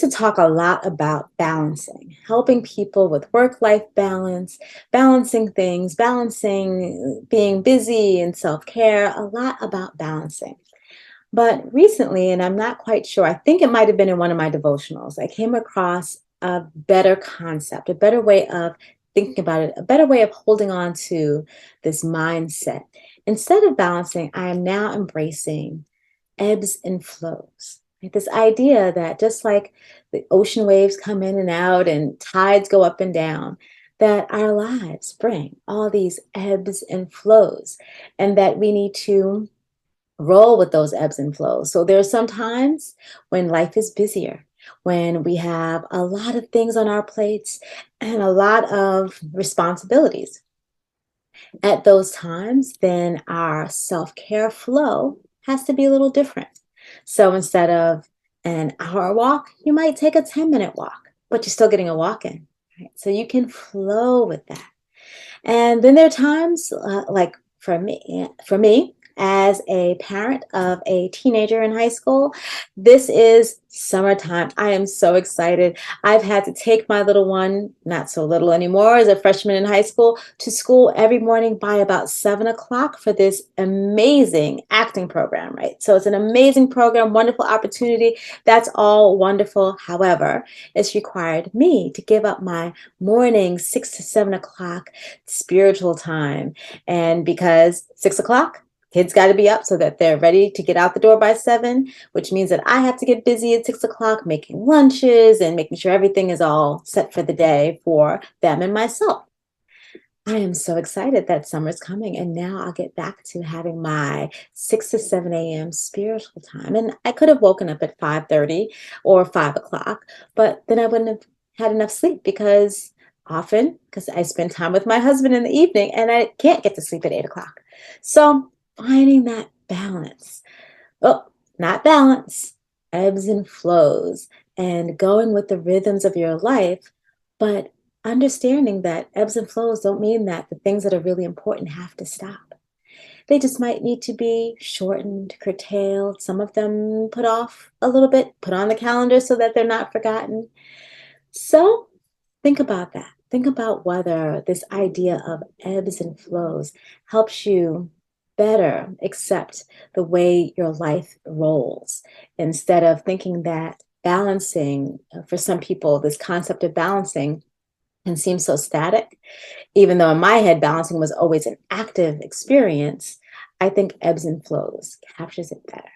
to talk a lot about balancing, helping people with work-life balance, balancing things, balancing being busy and self-care, a lot about balancing. But recently, and I'm not quite sure, I think it might have been in one of my devotionals, I came across a better concept, a better way of thinking about it, a better way of holding on to this mindset. Instead of balancing, I am now embracing ebbs and flows. Right? This idea that just like the ocean waves come in and out and tides go up and down, that our lives bring all these ebbs and flows, and that we need to roll with those ebbs and flows. So there are some times when life is busier, when we have a lot of things on our plates and a lot of responsibilities. At those times, then our self care flow has to be a little different. So instead of an hour walk, you might take a 10-minute walk, but you're still getting a walk in. Right? So you can flow with that. And then there are times like for me, as a parent of a teenager in high school, this is summertime. I am so excited. I've had to take my little one, not so little anymore, as a freshman in high school, to school every morning by about 7 o'clock for this amazing acting program, right? So it's an amazing program, wonderful opportunity. That's all wonderful. However, it's required me to give up my morning 6 to 7 o'clock spiritual time. And because 6 o'clock, kids got to be up so that they're ready to get out the door by 7, which means that I have to get busy at 6 o'clock making lunches and making sure everything is all set for the day for them and myself. I am so excited that summer's coming, and now I'll get back to having my 6 to 7 a.m. spiritual time. And I could have woken up at 5:30 or 5 o'clock, but then I wouldn't have had enough sleep because I spend time with my husband in the evening and I can't get to sleep at 8 o'clock. So finding that balance. Oh, not balance, ebbs and flows, and going with the rhythms of your life, but understanding that ebbs and flows don't mean that the things that are really important have to stop. They just might need to be shortened, curtailed, some of them put off a little bit, put on the calendar so that they're not forgotten. So think about that. Think about whether this idea of ebbs and flows helps you better accept the way your life rolls instead of thinking that balancing, for some people, this concept of balancing can seem so static. Even though in my head, balancing was always an active experience, I think ebbs and flows captures it better.